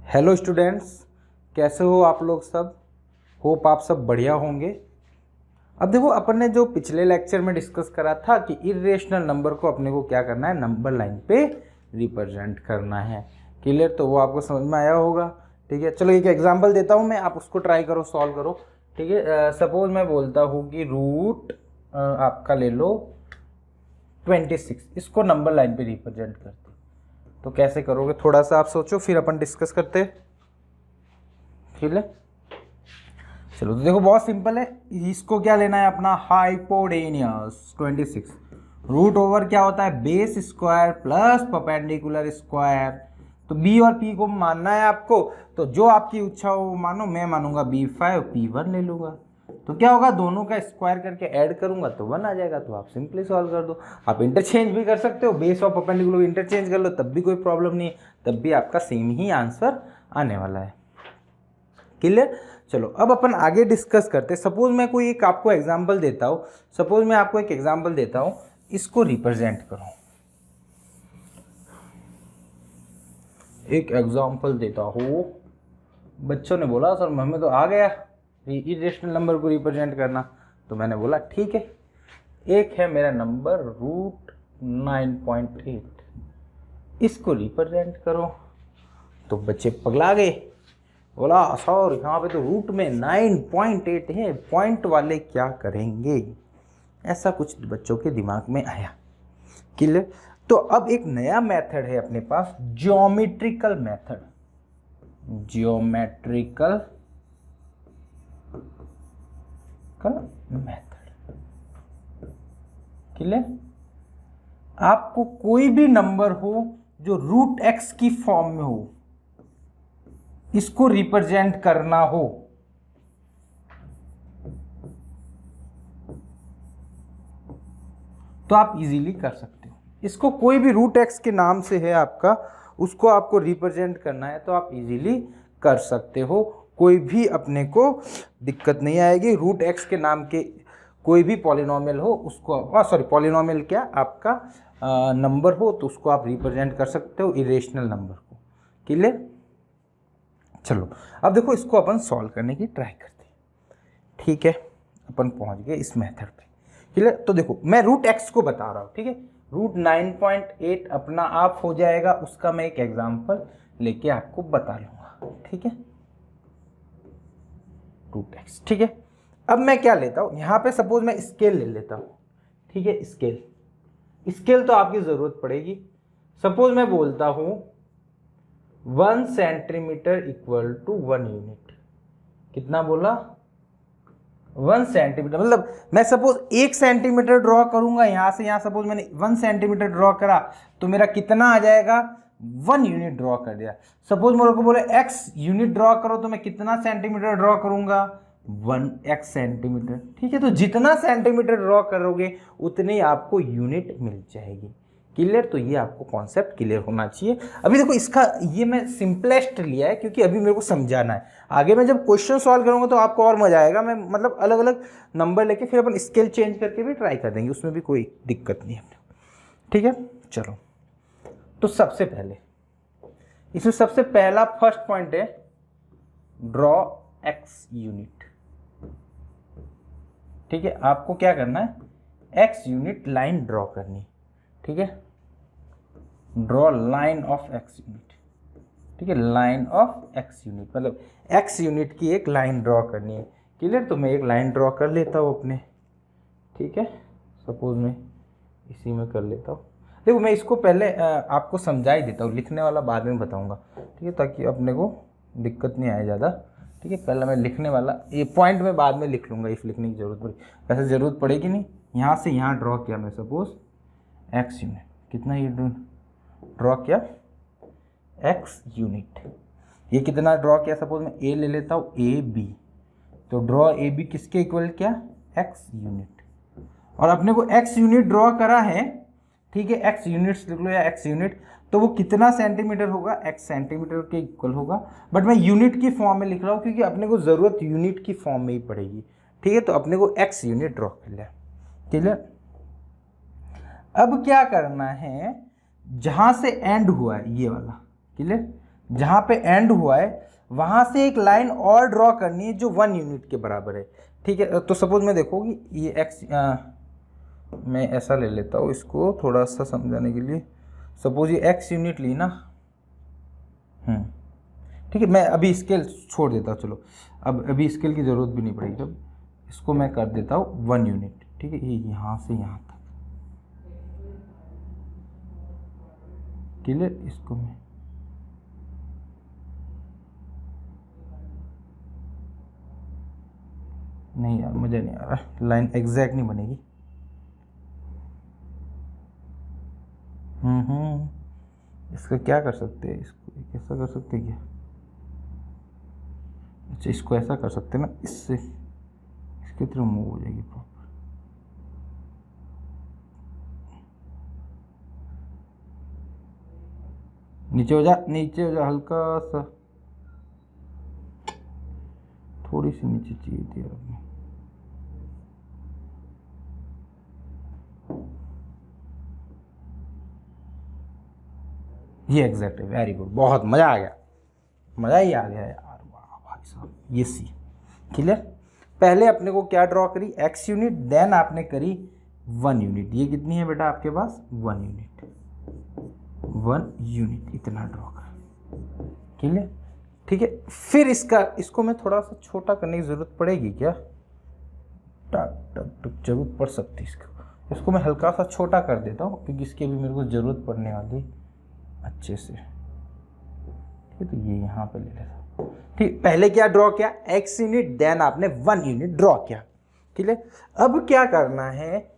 Hello students, कैसे हो आप लोग सब। होप आप सब बढ़िया होंगे। अब देखो, अपन ने जो पिछले लेक्चर में डिस्कस करा था कि इरेशनल नंबर को अपने को क्या करना है, नंबर लाइन पे रिप्रेजेंट करना है। क्लियर? तो वो आपको समझ में आया होगा। ठीक है, चलो एक एग्जांपल देता हूँ मैं, आप उसको ट्राई करो, सॉल्व करो। ठीक है, सपोज मैं बोलता हूँ कि रूट आपका ले लो 26, इसको नंबर लाइन पे रिप्रेजेंट करते। तो कैसे करोगे, थोड़ा सा आप सोचो, फिर अपन डिस्कस करते हैं। ठीक है, चलो। तो देखो, बहुत सिंपल है। इसको क्या लेना है अपना, हाइपोटेन्यूस 26 रूट ओवर क्या होता है, base square plus perpendicular square. तो बी और पी को मानना है आपको, तो जो आपकी इच्छा हो वो मानो। मैं मानूंगा B5, P1 ले लूंगा। तो क्या होगा, दोनों का स्क्वायर करके ऐड करूंगा तो 1 आ जाएगा। तो आप सिंपली सॉल्व कर दो। आप इंटरचेंज भी कर सकते हो, बेस और परपेंडिकुलर इंटरचेंज कर लो, तब भी कोई प्रॉब्लम नहीं है, तब भी आपका सेम ही आंसर आने वाला है। क्लियर? चलो अब अपन आगे डिस्कस करते। सपोज मैं कोई एक आपको एग्जांपल देता हूं। सपोज मैं आपको एक एग्जांपल देता हूं, इसको रिप्रेजेंट करो। एक एग्जांपल देता हूं। बच्चों ने बोला सर हमें तो आ गया इरेशनल नंबर को रिप्रेजेंट करना, तो मैंने बोला ठीक है। एक है मेरा नंबर रूट 9.8, इसको रिप्रेजेंट करो। तो बच्चे पगला गए, बोला सर यहाँ पे तो रूट में 9.8 है, पॉइंट वाले क्या करेंगे। ऐसा कुछ बच्चों के दिमाग में आया। क्लियर? तो अब एक नया मेथड है अपने पास, geometrical method. Geometrical method. Clear? आपको कोई भी नंबर हो जो रूट एक्स की फॉर्म में हो, इसको रिप्रेजेंट करना हो, तो आप इजीली कर सकते हो। इसको कोई भी रूट एक्स के नाम से है आपका, उसको आपको रिप्रेजेंट करना है तो आप इजीली कर सकते हो। कोई भी अपने को दिक्कत नहीं आएगी। रूट एक्स के नाम के कोई भी पॉलिनोमियल हो उसको, सॉरी पॉलिनोमियल क्या, आपका नंबर हो तो उसको आप रिप्रेजेंट कर सकते हो, इरेशनल नंबर को। क्लियर? चलो अब देखो, इसको अपन सॉल्व करने की ट्राई करते हैं। ठीक है, अपन पहुंच गए इस मेथड पे। क्लियर? तो देखो, मैं रूट एक्स को बता रहा हूं। ठीक है, रूट 9.8 अपना आप हो जाएगा, उसका मैं एक एग्जांपल लेके आपको बता लूंगा। ठीक है, रूट एक्स। ठीक है, अब मैं क्या लेता हूं, यहां पे सपोज मैं स्केल ले लेता हूं। ठीक है, स्केल तो आपकी जरूरत पड़ेगी। सपोज मैं बोलता हूं 1 सेंटीमीटर इक्वल टू 1 यूनिट। कितना बोला, 1 सेंटीमीटर। मतलब मैं सपोज 1 सेंटीमीटर ड्रॉ करूंगा, यहां से यहां सपोज मैंने 1 सेंटीमीटर ड्रॉ करा, तो मेरा कितना आ जाएगा, 1 यूनिट ड्रॉ कर दिया। सपोज मेरे को बोले x यूनिट ड्रॉ करो, तो मैं कितना सेंटीमीटर ड्रॉ करूंगा, 1x सेंटीमीटर। ठीक है, तो जितना सेंटीमीटर ड्रॉ करोगे उतनी आपको यूनिट मिल जाएगी। क्लियर? तो ये आपको कॉन्सेप्ट क्लियर होना चाहिए। अभी देखो, इसका ये मैं सिंपलेस्ट लिया है क्योंकि अभी मेरे को समझाना है। आगे मैं जब क्वेश्चन सॉल्व करूंगा तो आपको और मजा आएगा। मैं मतलब अलग अलग नंबर लेके फिर अपन स्केल चेंज करके भी ट्राई कर देंगे, उसमें भी कोई दिक्कत नहीं है। ठीक है, चलो। तो सबसे पहले इसमें सबसे पहला फर्स्ट पॉइंट है ड्रॉ एक्स यूनिट। ठीक है, आपको क्या करना है, एक्स यूनिट लाइन ड्रॉ करनी। ठीक है, draw line of x unit. ठीक है, लाइन ऑफ एक्स यूनिट मतलब एक्स यूनिट की एक लाइन ड्रॉ करनी है। क्लियर? तो मैं एक लाइन ड्रॉ कर लेता हूँ अपने। ठीक है, सपोज मैं इसी में कर लेता हूँ। देखो, मैं इसको पहले आपको समझा ही देता हूँ, लिखने वाला बाद में बताऊँगा। ठीक है, ताकि अपने को दिक्कत नहीं आए ज़्यादा। ठीक है, पहले मैं लिखने वाला ये पॉइंट में बाद में लिख लूँगा, इफ लिखने की ज़रूरत पड़ी। वैसे ज़रूरत पड़ेगी नहीं। यहाँ से यहाँ ड्रॉ किया मैं, सपोज एक्स यूनिट, कितना ये ड्रॉ किया, एक्स यूनिट। ये कितना ड्रॉ किया, सपोज मैं ए ले लेता हूँ, ए बी। तो ड्रॉ ए बी किसके इक्वल किया, एक्स यूनिट। और अपने को एक्स यूनिट ड्रॉ करा है। ठीक है, एक्स यूनिट्स लिख लो या एक्स यूनिट। तो वो कितना सेंटीमीटर होगा, एक्स सेंटीमीटर के इक्वल होगा। बट मैं यूनिट की फॉर्म में लिख रहा हूँ क्योंकि अपने को ज़रूरत यूनिट की फॉर्म में ही पड़ेगी। ठीक है, तो अपने को एक्स यूनिट ड्रॉ कर लिया। क्लियर? अब क्या करना है, जहां से एंड हुआ है ये वाला, क्लियर, जहाँ पे एंड हुआ है वहाँ से एक लाइन और ड्रॉ करनी है जो 1 यूनिट के बराबर है। ठीक है, तो सपोज मैं देखो कि ये एक्स, मैं ऐसा ले लेता हूँ इसको थोड़ा सा समझाने के लिए। सपोज ये x यूनिट ली ना, ठीक है, मैं अभी स्केल छोड़ देता हूँ, चलो अब अभी स्केल की ज़रूरत भी नहीं पड़ेगी। जब इसको मैं कर देता हूँ 1 यूनिट, ठीक है, ये यहाँ से यहाँ तक, क्लियर। इसको मैं नहीं यार, मुझे नहीं आ रहा, लाइन एग्जैक्ट नहीं बनेगी। इसका क्या कर सकते हैं, इसको कैसा कर सकते हैं क्या? अच्छा, इसको ऐसा कर सकते हैं ना, इससे इसके थ्रू मूव हो जाएगी प्रॉपर। नीचे हो जा, नीचे हो जा, हल्का सा, थोड़ी सी नीचे चाहिए थी यार अपने। ये एग्जैक्ट है, वेरी गुड, बहुत मज़ा आ गया, मज़ा ही आ गया यार, वाह भाई साहब। ये सी क्लियर। पहले अपने को क्या ड्रॉ करी, x यूनिट, देन आपने करी 1 यूनिट। ये कितनी है बेटा आपके पास, 1 यूनिट, 1 यूनिट इतना ड्रॉ कर, क्लियर। ठीक है, फिर इसको मैं थोड़ा सा छोटा करने की ज़रूरत पड़ेगी क्या, जरूरत पड़ सकती है इसको मैं हल्का सा छोटा कर देता हूँ क्योंकि इसकी भी मेरे को ज़रूरत पड़ने वाली अच्छे से। ठीक है, तो ये यहाँ पे ले लेता हूँ। ठीक, पहले क्या ड्रॉ किया, x यूनिट, देन आपने 1 यूनिट ड्रॉ किया, ठीक है। अब क्या करना है,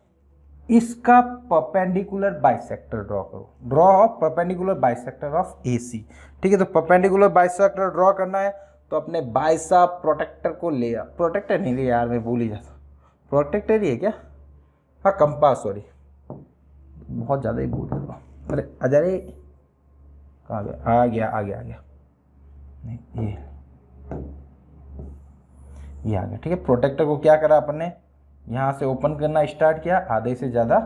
इसका परपेंडिकुलर बाइसेक्टर ड्रॉ करो, draw of perpendicular bisector of AC। ठीक है, तो परपेंडिकुलर बाइसेक्टर ड्रॉ करना है तो अपने बाइसा प्रोटेक्टर को ले आ, प्रोटेक्टर नहीं लिया यार, मैं भूल ही जाता, प्रोटेक्टर ही है क्या, हाँ कंपास, सॉरी बहुत ज़्यादा ही भूल जाता हूँ। अरे अजय कहाँ गया, आ गया नहीं, ये आ गया। ठीक है, प्रोटेक्टर को क्या करा अपन ने, यहाँ से ओपन करना स्टार्ट किया, आधे से ज़्यादा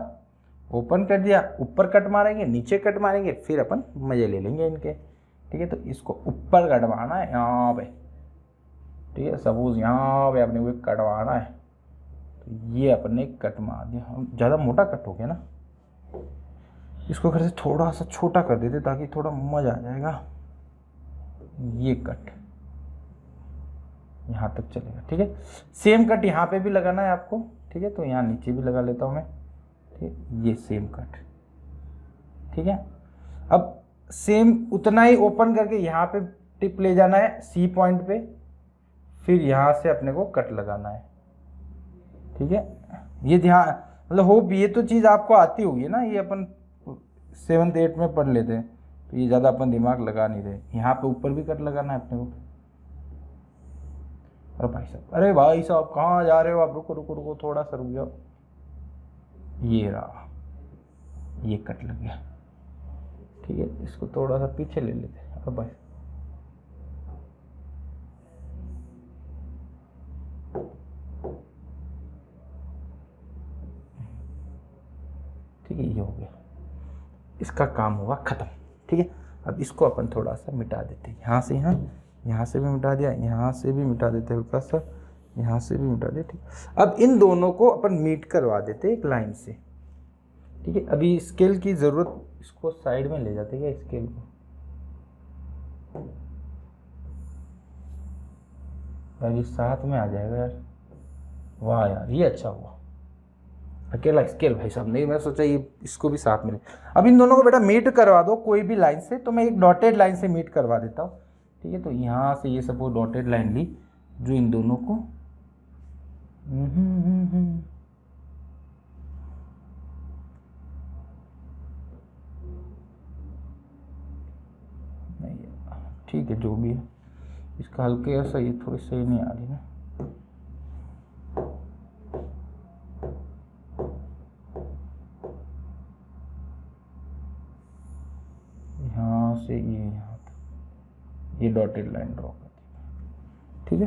ओपन कर दिया, ऊपर कट मारेंगे, नीचे कट मारेंगे, फिर अपन मज़े ले लेंगे इनके। ठीक है, तो इसको ऊपर कटवाना है यहाँ पे, ठीक है, सपोज यहाँ पे अपने को कटवाना है, तो ये अपन ने कट मार दिया, ज़्यादा मोटा कट हो गया ना, इसको घर से थोड़ा सा छोटा कर देते ताकि थोड़ा मज़ा आ जाएगा। ये कट यहाँ तक चलेगा, ठीक है। सेम कट यहाँ पे भी लगाना है आपको, ठीक है, तो यहाँ नीचे भी लगा लेता हूँ मैं, ठीक, ये सेम कट, ठीक है। अब सेम उतना ही ओपन करके यहाँ पे टिप ले जाना है C पॉइंट पे, फिर यहाँ से अपने को कट लगाना है, ठीक है। ये ध्यान, मतलब होप ये तो चीज़ आपको आती होगी ना, ये अपन 7th 8th में पढ़ लेते हैं, तो ये ज़्यादा अपन दिमाग लगा नहीं रहे। यहाँ पे ऊपर भी कट लगाना है अपने को। अरे भाई साहब कहाँ जा रहे हो आप, रुको रुको रुको, थोड़ा सा रुक जाओ, ये रहा, ये कट लग गया, ठीक है। इसको थोड़ा सा पीछे ले लेते हैं, अब भाई ठीक है, ये हो गया, इसका काम हुआ ख़त्म, ठीक है। अब इसको अपन थोड़ा सा मिटा देते हैं, यहाँ से यहाँ से भी मिटा दिया, यहाँ से भी मिटा देते हल्का सा, यहाँ से भी मिटा दिया, ठीक। अब इन दोनों को अपन मीट करवा देते एक लाइन से, ठीक है। अभी स्केल की ज़रूरत, इसको साइड में ले जाते क्या स्केल को, यार ये साथ में आ जाएगा यार, वाह यार ये अच्छा हुआ, अकेला स्केल भाई साहब नहीं, मैं सोचा ये इसको भी साथ में। अब इन दोनों को बेटा मीट करवा दो कोई भी लाइन से, तो मैं एक डॉटेड लाइन से मीट करवा देता हूँ, ठीक है। तो यहाँ से ये सपोज डॉटेड लाइन ली जो इन दोनों को नहीं, ठीक है जो भी है, इसका हल्के ऐसा ये थोड़ी सही नहीं आ रही ना, यहाँ से ये यहाँ तक ये डॉटेड लाइन ड्रॉ कर दी, ठीक है।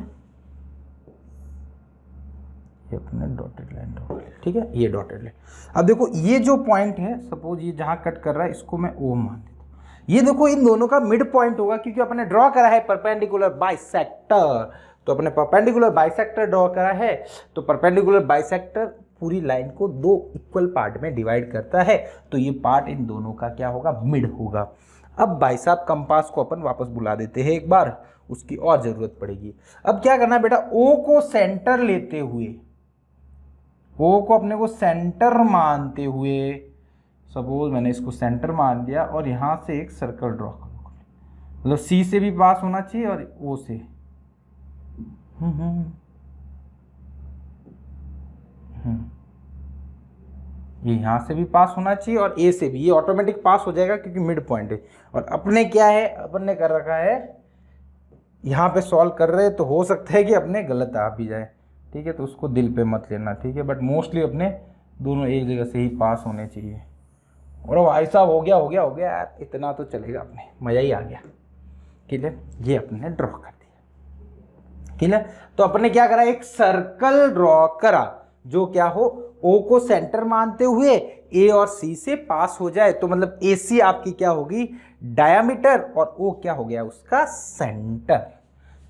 ये अपने डॉटेड लाइन ड्रॉ कर लिया, ठीक है, ये डॉटेड लाइन। अब देखो ये जो पॉइंट है, सपोज ये जहाँ कट कर रहा है इसको मैं O मान देता हूँ, ये देखो इन दोनों का मिड पॉइंट होगा, क्योंकि अपने ड्रॉ करा है परपेंडिकुलर बाइसेक्टर। तो अपने परपेंडिकुलर बाइसेक्टर ड्रॉ करा है, तो परपेंडिकुलर बाइसेक्टर पूरी लाइन को दो इक्वल पार्ट में डिवाइड करता है, तो ये पार्ट इन दोनों का क्या होगा, मिड होगा। अब भाई साहब कंपास को अपन वापस बुला देते हैं एक बार, उसकी और जरूरत पड़ेगी। अब क्या करना है बेटा, ओ को सेंटर लेते हुए, ओ को अपने को सेंटर मानते हुए, सपोज मैंने इसको सेंटर मान दिया और यहां से एक सर्कल ड्रॉ करो, मतलब सी से भी पास होना चाहिए और ओ से ये यहां से भी पास होना चाहिए और ए से भी, ये ऑटोमेटिक पास हो जाएगा क्योंकि मिड पॉइंट है। और अपने क्या है, अपन ने कर रखा है यहाँ पे सॉल्व कर रहे हैं, तो हो सकता है कि अपने गलत आ भी जाए, ठीक है, तो उसको दिल पे मत लेना, ठीक है, बट मोस्टली अपने दोनों एक जगह से ही पास होने चाहिए। और भाई साहब हो गया यार, इतना तो चलेगा, अपने मज़ा ही आ गया। क्लियर, ये अपने ड्रॉ कर दिया। क्लियर, तो अपने क्या करा, एक सर्कल ड्रॉ करा जो क्या हो, ओ को सेंटर मानते हुए ए और सी से पास हो जाए, तो मतलब ए सी आपकी क्या होगी, डायामीटर, और ओ क्या हो गया उसका सेंटर।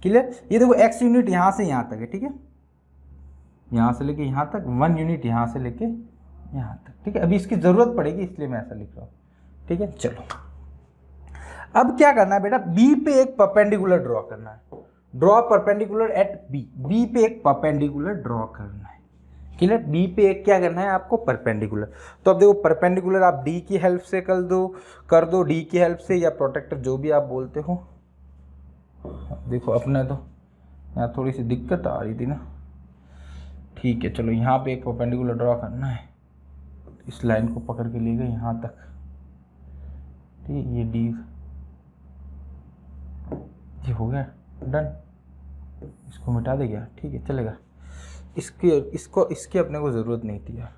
क्लियर, ये देखो एक्स यूनिट यहां से यहां तक है, ठीक है, यहां से लेके यहां तक, 1 यूनिट यहां से लेके यहां तक, ठीक है। अभी इसकी जरूरत पड़ेगी इसलिए मैं ऐसा लिख रहा हूं, ठीक है। चलो अब क्या करना है बेटा, बी पे एक परपेंडिकुलर ड्रॉ करना है, draw perpendicular at B, B पे एक परपेंडिकुलर ड्रॉ करना है। क्लियर, बी पे एक क्या करना है आपको, परपेंडिकुलर। तो अब देखो परपेंडिकुलर आप डी की हेल्प से कर दो डी की हेल्प से, या प्रोटेक्टर जो भी आप बोलते हो। देखो अपने तो यहाँ थोड़ी सी दिक्कत आ रही थी ना, ठीक है। चलो यहाँ पे एक परपेंडिकुलर ड्रॉ करना है, इस लाइन को पकड़ के ले गए यहाँ तक, ठीक है, ये डी, ये हो गया डन, इसको मिटा दे गया, ठीक है, चलेगा। इसकी अपने को ज़रूरत नहीं थी यार,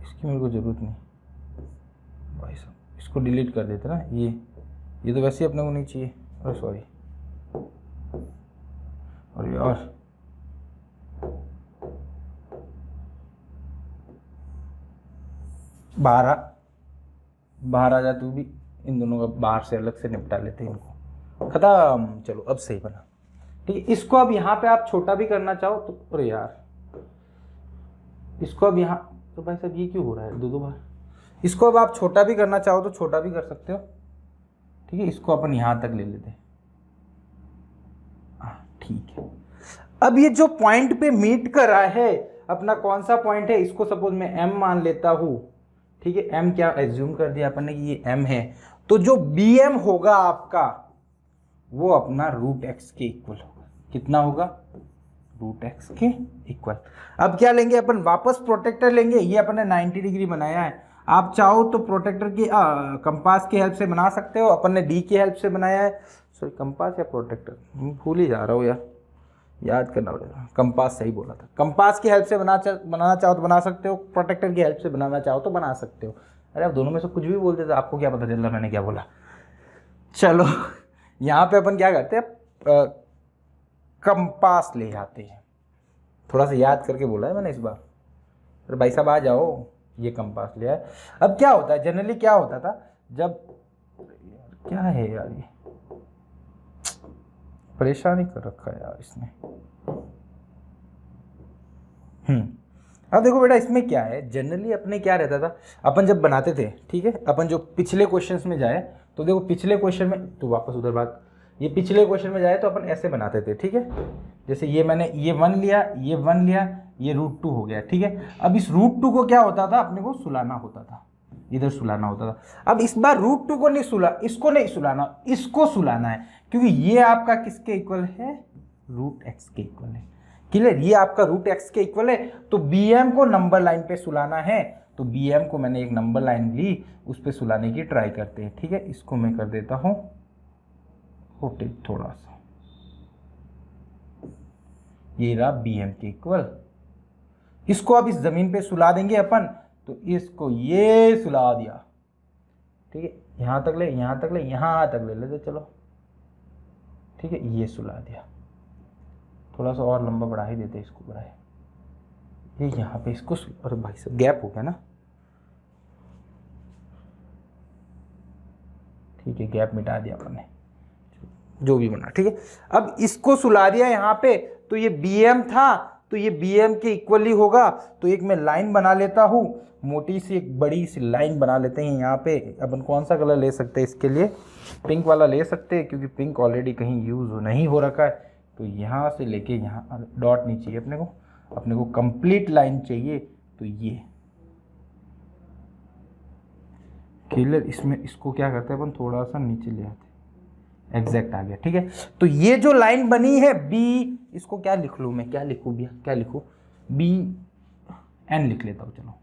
इसकी मेरे को ज़रूरत नहीं भाई साहब, इसको डिलीट कर देते ना, ये तो वैसे ही अपने को नहीं चाहिए, अरे सॉरी, और यार बाहर आ जा तू भी, इन दोनों का बाहर से अलग से निपटा लेते हैं इनको, खत्म। चलो अब सही बना, ठीक है। इसको अब यहाँ पे आप छोटा भी करना चाहो तो, अरे यार इसको अब यहाँ, तो भाई साहब ये क्यों हो रहा है दो बार, इसको अब आप छोटा भी करना चाहो तो छोटा भी कर सकते हो, ठीक है। इसको अपन यहाँ तक ले लेते हैं, ठीक है। अब ये जो पॉइंट पे मीट कर रहा है अपना, कौन सा पॉइंट है, इसको सपोज मैं एम मान लेता हूं, ठीक है, एम क्या एज्यूम कर दिया अपन ने कि ये एम है, तो जो बी एम होगा आपका वो अपना रूट एक्स के इक्वल होगा। कितना होगा, रूट एक्स के इक्वल। अब क्या लेंगे अपन, वापस प्रोटेक्टर लेंगे, ये अपन ने 90 डिग्री बनाया है, आप चाहो तो प्रोटेक्टर की कंपास की हेल्प से बना सकते हो, अपन ने डी की हेल्प से बनाया है, सॉरी कंपास या प्रोटेक्टर, भूल ही जा रहा हूँ यार, याद करना पड़ेगा, कंपास सही बोला था। कंपास की हेल्प से बनाना चाहो तो बना सकते हो, प्रोटेक्टर की हेल्प से बनाना चाहो तो बना सकते हो। अरे आप दोनों में से कुछ भी बोलते थे, आपको क्या पता चल रहा मैंने क्या बोला। चलो यहाँ पे अपन क्या करते हैं, कंपास ले आते हैं, थोड़ा सा याद करके बोला है मैंने इस बार, अरे भाई साहब आ जाओ, ये कंपास ले आए। अब क्या होता है, जनरली क्या होता था, जब क्या है यार, ये परेशानी कर रखा है यार इसने। अब देखो बेटा इसमें क्या है, जनरली अपने क्या रहता था, अपन जब बनाते थे, ठीक है, अपन जो पिछले क्वेश्चंस में जाए तो देखो पिछले क्वेश्चन में, तो वापस उधर बात, ये पिछले क्वेश्चन में जाए तो अपन ऐसे बनाते थे, ठीक है, जैसे ये मैंने ये 1 लिया, ये 1 लिया, ये √2 हो गया, ठीक है। अब इस √2 को क्या होता था, अपने को सुलाना होता था, इधर सुलाना होता था। अब इस बार √2 को नहीं सुला, इसको नहीं सुलाना, इसको सुलाना है, क्योंकि ये आपका किसके इक्वल है, रूट एक्स के इक्वल है। क्लियर, ये आपका रूट एक्स के इक्वल है, तो बी एम को नंबर लाइन पे सुलाना है, तो बी एम को मैंने एक नंबर लाइन ली, उस पर सुलाने की ट्राई करते हैं, ठीक है। इसको मैं कर देता हूं रोटेट थोड़ा सा, ये रहा बी एम के इक्वल। इसको अब इस जमीन पे सुला देंगे अपन, तो इसको ये सुला दिया, ठीक है, यहां तक ले, यहां तक ले, यहां तक ले लेते चलो, ठीक है, ये सुला दिया, थोड़ा सा और लंबा बढ़ा ही देते, इसको बढ़ाए, ये यहाँ पे इसको, अरे भाई साहब गैप हो गया ना, ठीक है, गैप मिटा दिया अपन ने, जो भी बना, ठीक है। अब इसको सुला दिया यहाँ पे, तो ये BM था, तो ये BM के इक्वली होगा। तो एक मैं लाइन बना लेता हूँ, मोटी सी एक बड़ी सी लाइन बना लेते हैं यहाँ पे। अपन कौन सा कलर ले सकते हैं इसके लिए, पिंक वाला ले सकते हैं, क्योंकि पिंक ऑलरेडी कहीं यूज़ नहीं हो रखा है। तो यहाँ से लेके यहाँ डॉट नहीं चाहिए अपने को कंप्लीट लाइन चाहिए। तो ये क्लियर, इसमें इसको क्या करते हैं अपन, थोड़ा सा नीचे ले आते हैं, एग्जैक्ट आ गया, ठीक है। तो ये जो लाइन बनी है B, इसको क्या लिख लूँ मैं, क्या लिखूँ भैया, क्या लिखूँ, BN लिख लेता हूँ, चलो।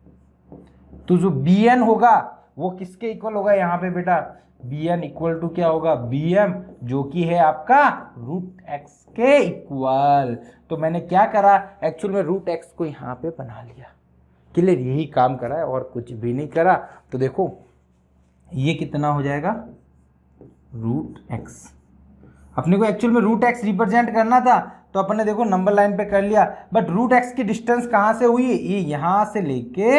तो जो BN होगा वो किसके इक्वल होगा यहाँ पे बेटा, BN इक्वल टू क्या होगा, BM, जो कि है आपका √x के इक्वल। तो मैंने क्या करा, एक्चुअल में √x को यहाँ पे बना लिया, क्लियर, यही काम करा है और कुछ भी नहीं करा। तो देखो ये कितना हो जाएगा, √x। अपने को एक्चुअल में √x रिप्रेजेंट करना था, तो अपन ने देखो नंबर लाइन पे कर लिया, बट √x की डिस्टेंस कहाँ से हुई, ये यहाँ से लेके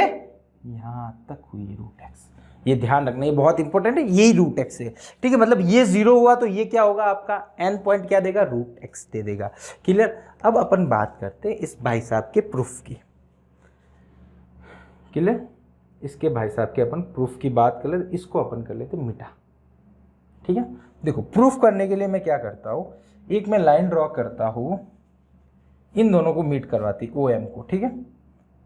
यहाँ तक हुई √x। ये ध्यान रखना, ये बहुत इंपॉर्टेंट है, यही √x है, ठीक है। मतलब ये 0 हुआ तो ये क्या होगा आपका, n पॉइंट क्या देगा, √x दे देगा, क्लियर। अब अपन बात करते हैं इस भाई साहब के प्रूफ की, क्लियर। इसके भाई साहब के अपन प्रूफ की बात कर ले, इसको अपन कर लेते मिटा, ठीक है। देखो प्रूफ करने के लिए मैं क्या करता हूँ, एक मैं लाइन ड्रॉ करता हूँ, इन दोनों को मीट करवाती OM को, ठीक है।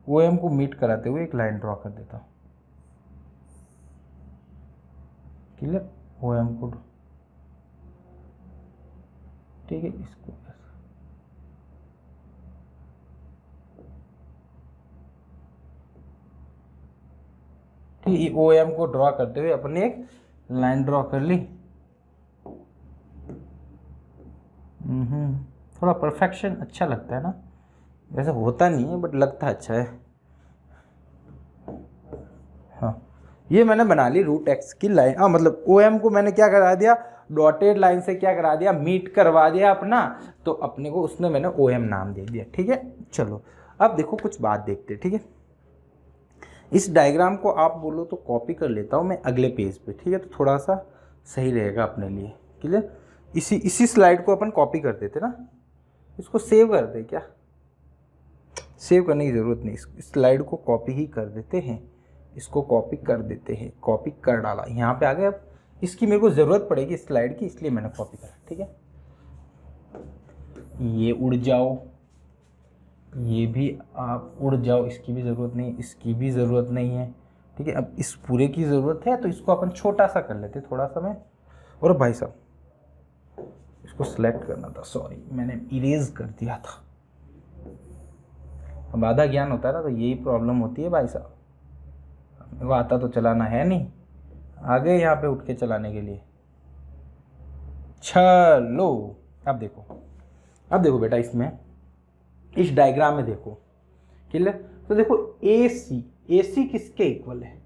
OM को मीट कराते हुए एक लाइन ड्रॉ कर देता हूँ, क्लियर, OM को, ठीक है। इसको ठीक है, OM को ड्रॉ करते हुए अपने एक लाइन ड्रॉ कर ली। थोड़ा परफेक्शन अच्छा लगता है ना, वैसे होता नहीं है बट लगता अच्छा है। हाँ, ये मैंने बना ली √x की लाइन, मतलब OM को मैंने क्या करा दिया, डॉटेड लाइन से क्या करा दिया, मीट करवा दिया अपना, तो अपने को उसने मैंने OM नाम दे दिया, ठीक है। चलो अब देखो कुछ बात देखते हैं, ठीक है। इस डायग्राम को आप बोलो तो कॉपी कर लेता हूँ मैं अगले पेज पे, ठीक है, तो थोड़ा सा सही रहेगा अपने लिए, क्लियर। इसी स्लाइड को अपन कॉपी कर देते ना, इसको सेव कर दे, क्या सेव करने की ज़रूरत नहीं, इस स्लाइड को कॉपी ही कर देते हैं, इसको कॉपी कर देते हैं, कॉपी कर डाला, यहाँ पे आ गया। अब इसकी मेरे को ज़रूरत पड़ेगी इस स्लाइड की, इसलिए मैंने कॉपी करा, ठीक है। ये उड़ जाओ, ये भी आप उड़ जाओ, इसकी भी ज़रूरत नहीं, इसकी भी ज़रूरत नहीं है, ठीक है। अब इस पूरे की ज़रूरत है, तो इसको अपन छोटा सा कर लेते थोड़ा सा मैं। और भाई साहब इसको सिलेक्ट करना था, सॉरी मैंने इरेज कर दिया था। अब आधा ज्ञान होता है ना, तो यही प्रॉब्लम होती है भाई साहब, वो आता तो चलाना है नहीं, आगे यहाँ पे उठ के चलाने के लिए। चलो अब देखो बेटा, इसमें इस डायग्राम में देखो, क्लियर। तो देखो AC किसके इक्वल है,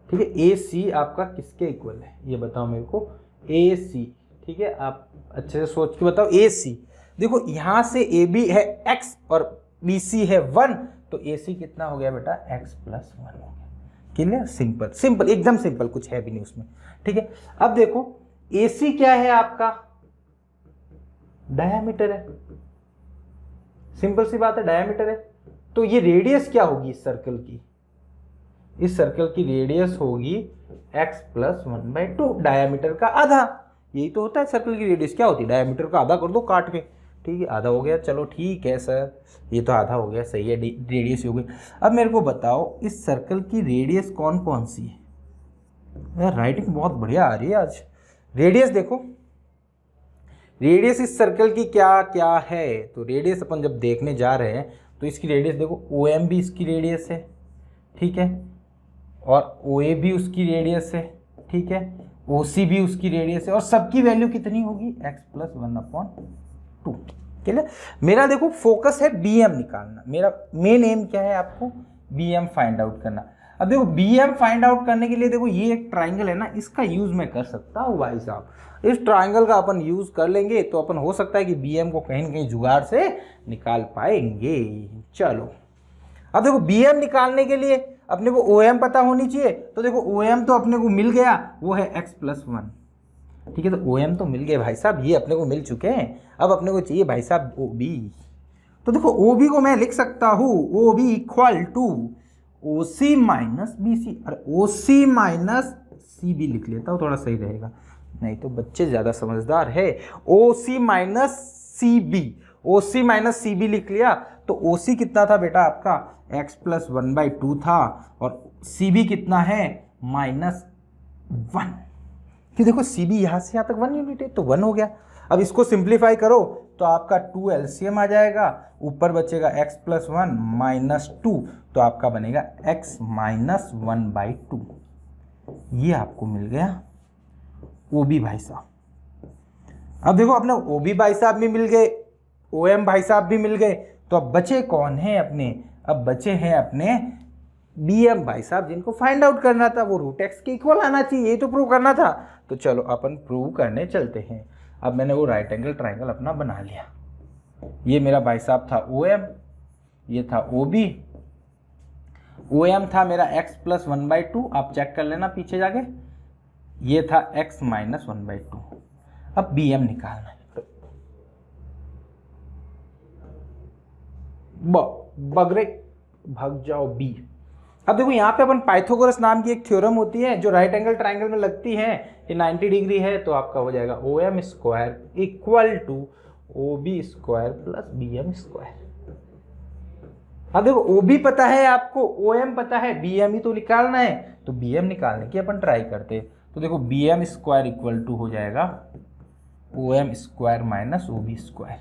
ठीक है। AC आपका किसके इक्वल है, ये बताओ मेरे को, AC, ठीक है। आप अच्छे से सोच के बताओ, AC देखो, यहाँ से AB है x और BC है 1, तो AC कितना हो गया बेटा, x + 1 हो गया, क्लियर। सिंपल एकदम सिंपल, कुछ है भी नहीं उसमें, ठीक है। अब देखो AC क्या है आपका, डायामीटर है, सिंपल सी बात है, डायामीटर है। तो ये रेडियस क्या होगी इस सर्कल की, इस सर्कल की रेडियस होगी x + 1/2, डायामीटर का आधा। यही तो होता है सर्कल की रेडियस, क्या होती है, डायामीटर का आधा कर दो काट के, ठीक है। आधा हो गया, चलो ठीक है सर, ये तो आधा हो गया, सही है, रेडियस हो गई। अब मेरे को बताओ इस सर्कल की रेडियस कौन कौन सी है, यार राइटिंग बहुत बढ़िया आ रही है आज। रेडियस देखो, रेडियस इस सर्कल की क्या क्या है, तो रेडियस अपन जब देखने जा रहे हैं तो इसकी रेडियस देखो, OM भी इसकी रेडियस है, ठीक है, और OA भी उसकी रेडियस है, ठीक है, OC भी उसकी रेडियस है, और सबकी वैल्यू कितनी होगी, x + 1/2, ठीक है। मेरा देखो फोकस है BM निकालना, मेरा मेन एम क्या है, आपको BM फाइंड आउट करना। अब देखो BM फाइंड आउट करने के लिए देखो, ये एक ट्राइंगल है ना, इसका यूज मैं कर सकता हूँ भाई साहब, इस ट्राइंगल का अपन यूज कर लेंगे, तो अपन हो सकता है कि BM को कहीं ना कहीं जुगाड़ से निकाल पाएंगे। चलो अब देखो BM निकालने के लिए अपने को OM पता होनी चाहिए। तो देखो OM तो अपने को मिल गया, वो है x+1। ठीक है, तो OM तो मिल गए भाई साहब, ये अपने को मिल चुके हैं। अब अपने को चाहिए भाई साहब OB। तो देखो OB को मैं लिख सकता हूँ OB equal to OC minus BC। अरे OC माइनस CB लिख लेता हूँ, थोड़ा सही रहेगा, नहीं तो बच्चे ज़्यादा समझदार है। OC minus CB, OC minus CB लिख लिया। तो OC कितना था बेटा आपका x+1/2 था, और CB कितना है -1। कि देखो CB यहाँ से यहाँ तक 1 यूनिट है, तो 1 हो गया। अब इसको सिंप्लीफाई करो तो आपका 2 LCM आ जाएगा, ऊपर बचेगा x+1 -2, तो आपका बनेगा x-1/2। ये आपको मिल गया OB भाई साहब। अब देखो अपने OB भाई साहब भी मिल गए, OM भाई साहब भी मिल गए, तो अब बचे कौन है अपने, अब बचे हैं अपने BM भाई साहब, जिनको फाइंड आउट करना था। वो रूट एक्स के इक्वल आना चाहिए, ये तो प्रूव करना था। तो चलो अपन प्रूव करने चलते हैं। अब मैंने वो राइट एंगल ट्राइंगल अपना बना लिया। ये मेरा भाई साहब था OM, ये था OB। OM था मेरा x+1/2, आप चेक कर लेना पीछे जाके। ये था x-1/2। अब BM निकालना है। बगरे भाग जाओ B। अब देखो यहाँ पे अपन पाइथागोरस नाम की एक थ्योरम होती है जो राइट एंगल ट्राइंगल में लगती है। ये 90 डिग्री है, तो आपका हो जाएगा OM² equal to OB² plus BM²। अब देखो OB पता है आपको, OM पता है, BM ही तो निकालना है। तो BM निकालने की अपन ट्राई करते हैं। तो देखो BM² इक्वल टू हो जाएगा OM² माइनस OB²।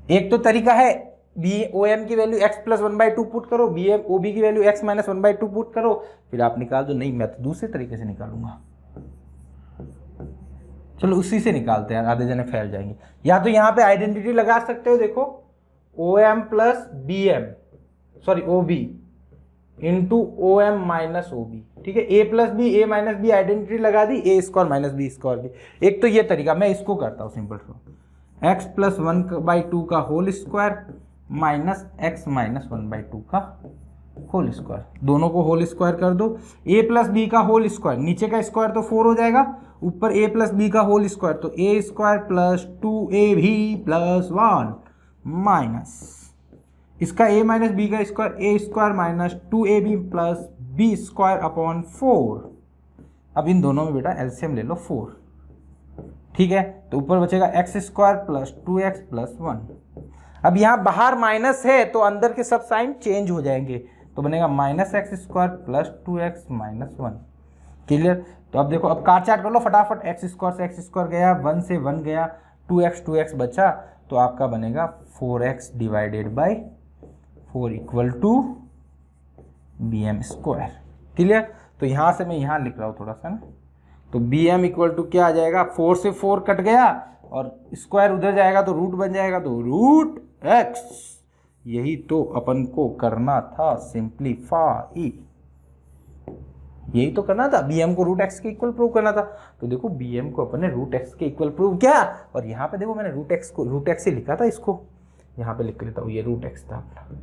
एक तो तरीका है OM की वैल्यू x+1/2 पुट करो, OB की वैल्यू x-1/2 पुट करो, फिर आप निकाल दो। नहीं, मैं तो दूसरे तरीके से निकालूंगा। चलो उसी से निकालते हैं, आधे जने फैल जाएंगे। या तो यहाँ पे आइडेंटिटी लगा सकते हो, देखो OM plus OB into OM minus OB। ठीक है, A plus B, A minus B identity लगा दी, A² माइनस B² की। एक तो ये तरीका, मैं इसको करता हूँ सिंपल सा, x+1/2 का होल स्क्वायर माइनस x-1/2 का होल स्क्वायर, दोनों को होल स्क्वायर कर दो। A प्लस बी का होल स्क्वायर, नीचे का स्क्वायर तो 4 हो जाएगा, ऊपर A प्लस बी का होल स्क्वायर, तो A² plus 2AB plus 1 minus इसका A माइनस बी का square, A² minus 2AB plus B² upon 4। अब इन दोनों में बेटा एलसीएम ले लो 4। ठीक है, तो ऊपर बचेगा x² प्लस 2x प्लस 1। अब यहाँ बाहर माइनस है तो अंदर के सब साइन चेंज हो जाएंगे, तो बनेगा -x² plus 2x minus 1। Clear? तो अब देखो, अब काट चाट कर लो फटाफट। x² से x² गया, 1 से 1 गया, 2x बचा, तो आपका बनेगा 4x divided by 4 equal to BM²। Clear? तो यहाँ से मैं यहाँ लिख रहा हूँ थोड़ा सा ना, तो BM इक्वल टू क्या आ जाएगा, 4 से 4 कट गया और स्क्वायर उधर जाएगा तो रूट बन जाएगा, तो रूट x। यही तो अपन को करना था, सिंप्लीफाई। यही तो करना था, BM को रूट x के इक्वल प्रूव करना था। तो देखो BM को अपन ने रूट x के इक्वल प्रूव किया, और यहाँ पे देखो मैंने रूट x ही लिखा था, इसको यहाँ पे लिख लेता हूँ, ये रूट x था अपना।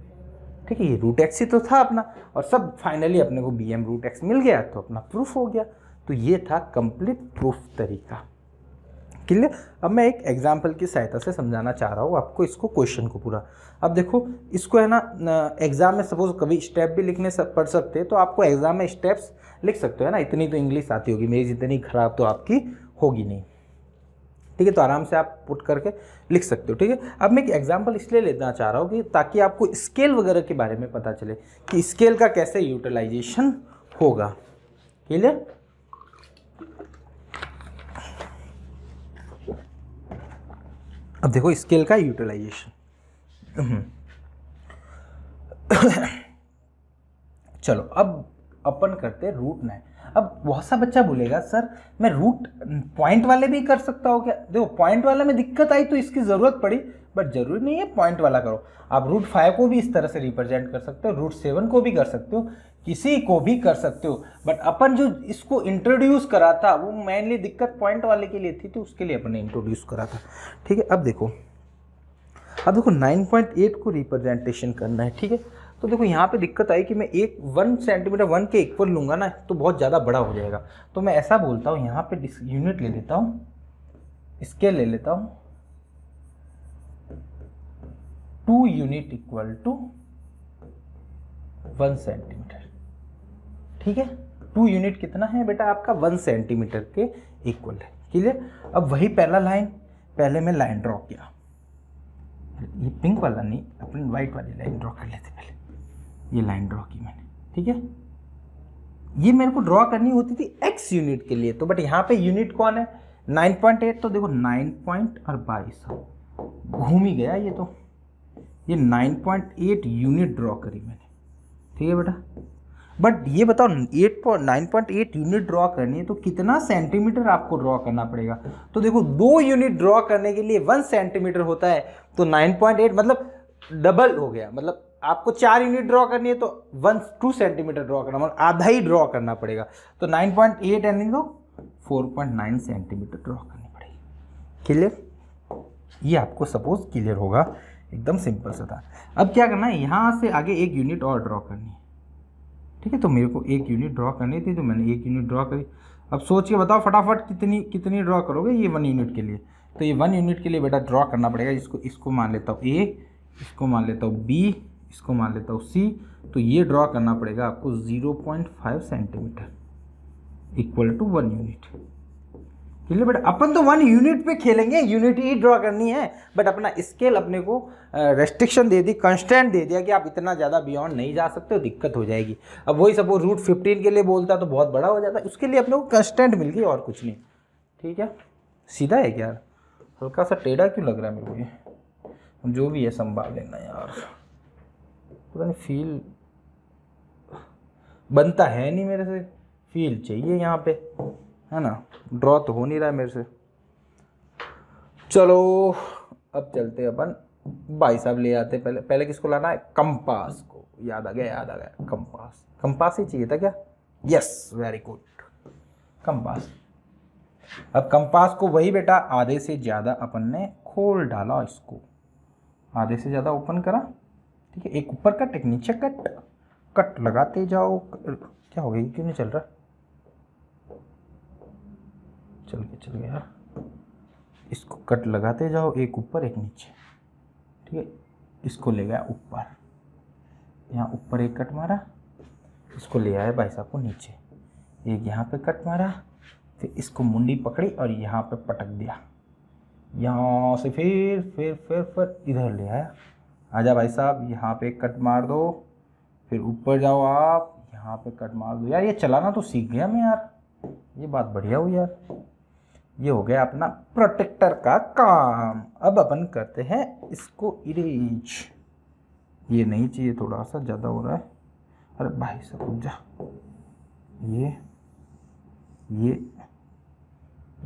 ठीक है, ये रूट x ही तो था अपना, और सब फाइनली अपने को BM रूट x मिल गया, तो अपना प्रूफ हो गया। तो ये था कंप्लीट प्रूफ तरीका। क्लियर? अब मैं एक एग्जाम्पल की सहायता से समझाना चाह रहा हूँ आपको इसको, क्वेश्चन को पूरा। अब देखो इसको है ना, एग्जाम में सपोज कभी स्टेप भी लिखने पड़ सकते हैं, तो आपको एग्जाम में स्टेप्स लिख सकते हो ना। इतनी तो इंग्लिश आती होगी, मेरी जितनी खराब तो आपकी होगी नहीं। ठीक है, तो आराम से आप पुट करके लिख सकते हो। ठीक है, अब मैं एक एग्जाम्पल इसलिए लेना चाह रहा हूँ कि ताकि आपको स्केल वगैरह के बारे में पता चले कि स्केल का कैसे यूटिलाइजेशन होगा। क्लियर? अब देखो स्केल का यूटिलाइजेशन। चलो अब अपन करते हैं रूट 9। अब बहुत सा बच्चा बोलेगा सर मैं रूट पॉइंट वाले भी कर सकता हूँ क्या? देखो पॉइंट वाले में दिक्कत आई तो इसकी ज़रूरत पड़ी, बट जरूरी नहीं है पॉइंट वाला करो। आप रूट 5 को भी इस तरह से रिप्रेजेंट कर सकते हो, रूट 7 को भी कर सकते हो, किसी को भी कर सकते हो। बट अपन जो इसको इंट्रोड्यूस करा था वो मेनली दिक्कत पॉइंट वाले के लिए थी, तो उसके लिए अपन ने इंट्रोड्यूस करा था। ठीक है, अब देखो 9.8 को रिप्रेजेंटेशन करना है। ठीक है, तो देखो यहाँ पे दिक्कत आई कि मैं 1 सेंटीमीटर 1 के इक्वल लूँगा ना तो बहुत ज़्यादा बड़ा हो जाएगा। तो मैं ऐसा बोलता हूँ, यहाँ पे यूनिट ले लेता हूँ, स्केल ले लेता हूँ, 2 यूनिट इक्वल टू 1 सेंटीमीटर। ठीक है, 2 यूनिट कितना है बेटा आपका 1 सेंटीमीटर के इक्वल है। क्लियर। अब वही पहला लाइन, पहले मैं लाइन ड्रॉ किया, ये पिंक वाला नहीं, अपन वाइट वाली लाइन ड्रॉ कर लेते। पहले ये लाइन ड्रॉ की मैंने, ठीक है। ये मेरे को ड्रॉ करनी होती थी x यूनिट के लिए, तो बट यहाँ पे यूनिट कौन है 9.8, तो देखो 9.22 घूम ही गया ये, तो ये 9.8 यूनिट ड्रॉ करी मैंने। ठीक है बेटा, बट ये बताओ 9.8 यूनिट ड्रॉ करनी है तो कितना सेंटीमीटर आपको ड्रॉ करना पड़ेगा। तो देखो 2 यूनिट ड्रॉ करने के लिए 1 सेंटीमीटर होता है, तो 9.8 मतलब डबल हो गया। मतलब आपको 4 यूनिट ड्रॉ करनी है तो 2 सेंटीमीटर ड्रॉ करना, मतलब आधा ही ड्रॉ करना पड़ेगा। तो 9.8 यानी तो 4.9 सेंटीमीटर ड्रॉ करनी पड़ेगी। क्लियर, ये आपको सपोज क्लियर होगा, एकदम सिंपल सा था। अब क्या करना है, यहाँ से आगे 1 यूनिट और ड्रॉ करनी है। ठीक है, तो मेरे को 1 यूनिट ड्रॉ करनी थी, तो मैंने 1 यूनिट ड्रॉ करी। अब सोच के बताओ फटाफट कितनी ड्रॉ करोगे ये 1 यूनिट के लिए। तो ये 1 यूनिट के लिए बेटा ड्रॉ करना पड़ेगा, इसको मान लेता हूँ A, इसको मान लेता हूँ B, इसको मान लेता हूँ C। तो ये ड्रॉ करना पड़ेगा आपको 0.5 centimetre equal to 1 unit. Clear बेटा, अपन तो 1 यूनिट पे खेलेंगे, यूनिट ही ड्रॉ करनी है, बट अपना स्केल अपने को रेस्ट्रिक्शन दे दी, कंस्टेंट दे दिया कि आप इतना ज़्यादा बियॉन्ड नहीं जा सकते हो, दिक्कत हो जाएगी। अब वही सपोज √15 के लिए बोलता तो बहुत बड़ा हो जाता, उसके लिए अपने को कंस्टेंट मिल गई और कुछ नहीं। ठीक है, सीधा है क्या, हल्का सा टेढ़ा क्यों लग रहा है मेरे को ये, जो भी है संभाल लेना यार, पता नहीं फील बनता है नहीं मेरे से, फील चाहिए यहाँ पे, है ना। ड्रॉ तो हो नहीं रहा है मेरे से। चलो अब चलते अपन, भाई साहब ले आते पहले किसको लाना है, कंपास को। याद आ गया कंपास ही चाहिए था क्या, यस वेरी गुड, कंपास। अब कंपास को वही बेटा आधे से ज़्यादा अपन ने खोल डाला, इसको आधे से ज़्यादा ओपन करा। ठीक है, एक ऊपर कट एक नीचे कट लगाते जाओ। क्या हो गया, क्यों नहीं चल रहा, चल गया। इसको कट लगाते जाओ, एक ऊपर एक नीचे। ठीक है, इसको ले गया ऊपर, यहाँ ऊपर एक कट मारा, इसको ले आया भाई साहब को नीचे, एक यहाँ पे कट मारा, फिर इसको मुंडी पकड़ी और यहाँ पे पटक दिया, यहाँ से फिर इधर ले आया। आजा भाई साहब, यहाँ पे एक कट मार दो, फिर ऊपर जाओ आप, यहाँ पे कट मार दो। यार ये चलाना तो सीख गया मैं यार, ये बात बढ़िया हुई यार। ये हो गया अपना प्रोटेक्टर का काम। अब अपन करते हैं इसको इरेज। ये नहीं चाहिए, थोड़ा सा ज़्यादा हो रहा है। अरे भाई साहब रुक जा, ये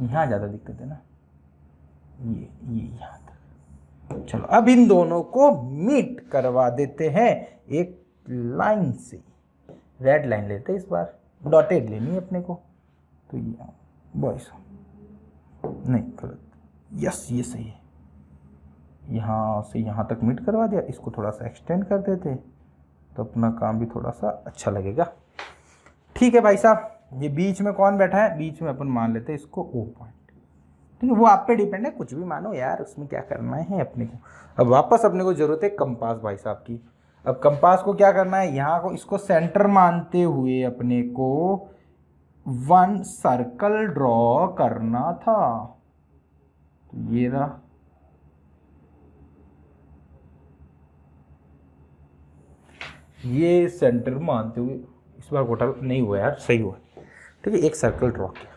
यहाँ ज़्यादा दिक्कत है ना, ये यहाँ तक। चलो अब इन दोनों को मीट करवा देते हैं एक लाइन से। रेड लाइन लेते हैं इस बार, डॉटेड लेनी है अपने को। तो ये बॉयस नहीं गलत, यस ये सही है। यहाँ से यहाँ तक मीट करवा दिया, इसको थोड़ा सा एक्सटेंड कर देते तो अपना काम भी थोड़ा सा अच्छा लगेगा। ठीक है भाई साहब, ये बीच में कौन बैठा है, बीच में अपन मान लेते हैं इसको O पॉइंट। ठीक है, वो आप पे डिपेंड है, कुछ भी मानो यार, उसमें क्या करना है अपने को। अब वापस अपने को ज़रूरत है कंपास भाई साहब की। अब कंपास को क्या करना है, यहाँ को इसको सेंटर मानते हुए अपने को 1 सर्कल ड्रॉ करना था। तो ये रहा, ये सेंटर मानते हुए, इस बार घोटाला नहीं हुआ यार, सही हुआ। ठीक है, एक सर्कल ड्रॉ किया।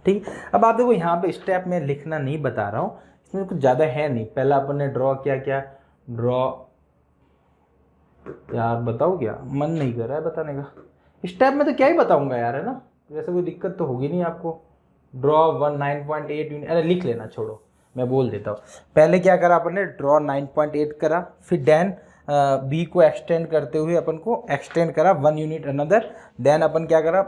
ठीक है, अब आप देखो यहाँ पे स्टेप में लिखना नहीं बता रहा हूँ, इसमें कुछ ज़्यादा है नहीं। पहला अपन ने ड्रॉ किया, क्या ड्रॉ, यार बताओ क्या, मन नहीं कर रहा है बताने का। स्टेप में तो क्या ही बताऊंगा यार, है ना, वैसे कोई दिक्कत तो होगी नहीं आपको। ड्रॉ 9.8 यूनिट, अरे लिख लेना, छोड़ो मैं बोल देता हूँ। पहले क्या करा अपन ने, ड्रॉ 9.8 करा, फिर देन बी को एक्सटेंड करते हुए अपन को एक्सटेंड करा 1 यूनिट अनदर। देन अपन क्या करा,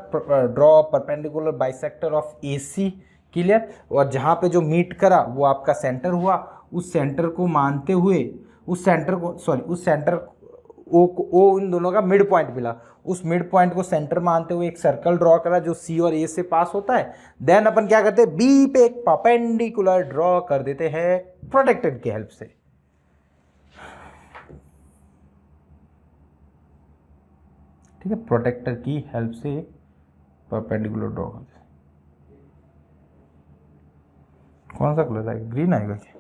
draw perpendicular bisector of AC। Clear, और जहाँ पे जो मीट करा वो आपका सेंटर हुआ, उस सेंटर को मानते हुए, उस सेंटर ओ इन दोनों का मिड पॉइंट मिला, उस मिड पॉइंट को सेंटर मानते हुए एक सर्कल ड्रॉ करा जो सी और ए से पास होता है। देन अपन क्या करते हैं, बी पे एक परपेंडिकुलर ड्रॉ कर देते हैं प्रोटेक्टर की हेल्प से। ठीक है, प्रोटेक्टर की हेल्प से एक परपेंडिकुलर ड्रॉ कर देते। कौन सा कलर आएगा, ग्रीन आएगा क्या,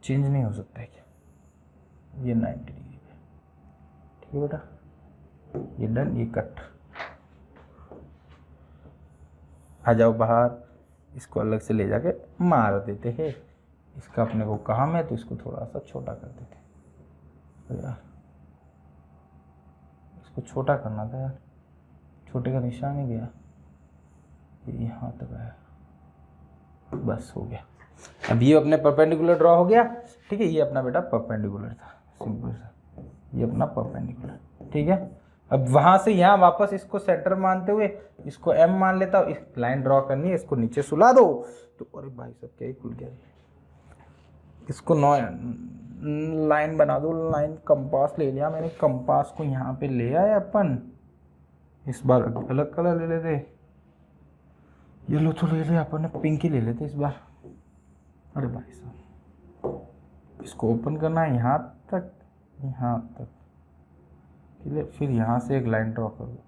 चेंज नहीं हो सकता है क्या, ये 90 डिग्री है। ठीक है बेटा, ये डन, ये कट। आ जाओ बाहर, इसको अलग से ले जाके मार देते हैं। इसका अपने को काम है तो इसको थोड़ा सा छोटा कर देते हैं। तो यार इसको छोटा करना था यार, छोटे का निशान ही गया, ये यहाँ तक आया, बस हो गया। अब ये अपने परपेंडिकुलर ड्रॉ हो गया। ठीक है, ये अपना बेटा परपेंडिकुलर था, सिंपल सा, ये अपना परपेंडिकुलर। ठीक है, अब वहां से यहाँ वापस इसको सेंटर मानते हुए इसको एम मान लेता हूँ। इस लाइन ड्रॉ करनी है, इसको नीचे सुला दो तो, अरे भाई साहब क्या ही खुल गया, इसको नौ लाइन बना दो। लाइन कंपास ले लिया मैंने, कंपास को यहाँ पे ले आए अपन। इस बार अलग कलर ले लेते, येलो तो ले लिया अपन ने, पिंक ही ले लेते इस बार। अरे भाई साहब, इसको ओपन करना है यहाँ तक, यहाँ तक, फिर यहाँ से एक लाइन ड्रॉ कर दो।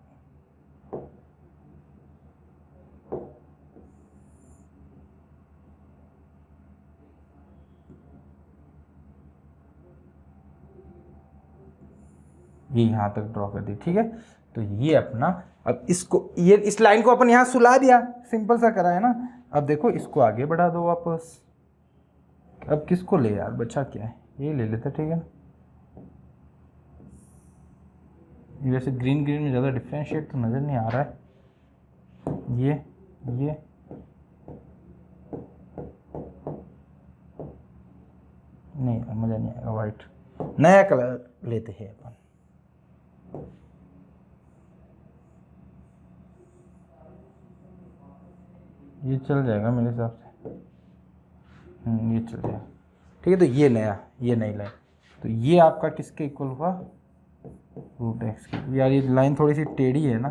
ये यहाँ तक ड्रॉ कर दी। ठीक है, तो ये अपना, अब इसको, ये इस लाइन को अपन यहाँ सुला दिया, सिंपल सा करा है ना। अब देखो इसको आगे बढ़ा दो वापस। अब किसको ले यार, बचा क्या है, ये ले लेते। ठीक है, वैसे ग्रीन ग्रीन में ज़्यादा डिफ्रेंशिएट तो नज़र नहीं आ रहा है। ये नहीं, मज़ा नहीं आएगा। वाइट, नया कलर लेते हैं अपन। ये चल जाएगा मेरे हिसाब से, ये चल जाएगा। ठीक है, तो ये नया, ये नई लाइन, तो ये आपका किसके इक्वल हुआ, रूट एक्स की। यार ये लाइन थोड़ी सी टेढ़ी है ना,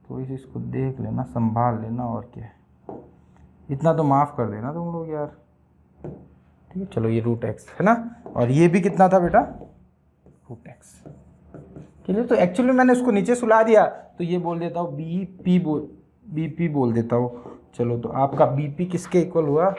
थोड़ी सी इसको देख लेना, संभाल लेना, और क्या है, इतना तो माफ़ कर देना तुम लोग यार। ठीक है, चलो ये रूट एक्स है ना, और ये भी कितना था बेटा, रूट एक्स। क्लियर, तो एक्चुअली मैंने उसको नीचे सुला दिया, तो ये बोल देता हूँ बी पी बोल देता हूँ। चलो, तो आपका बी पी किसके इक्वल हुआ,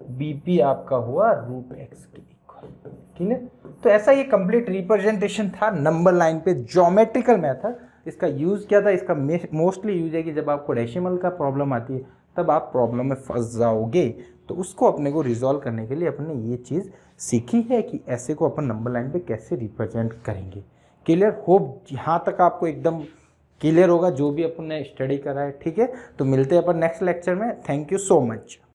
बी पी आपका हुआ रूट एक्स के इक्वल। ठीक है, तो ऐसा ये कंप्लीट रिप्रेजेंटेशन था नंबर लाइन पे, ज्योमेट्रिकल मेथड। इसका यूज़ क्या था, इसका मोस्टली यूज है कि जब आपको डेसिमल का प्रॉब्लम आती है तब आप प्रॉब्लम में फंस जाओगे, तो उसको अपने को रिजॉल्व करने के लिए अपने ये चीज़ सीखी है कि ऐसे को अपन नंबर लाइन पे कैसे रिप्रेजेंट करेंगे। क्लियर, होप यहाँ तक आपको एकदम क्लियर होगा जो भी अपन ने स्टडी करा है। ठीक है, तो मिलते हैं अपन नेक्स्ट लेक्चर में। Thank you so much.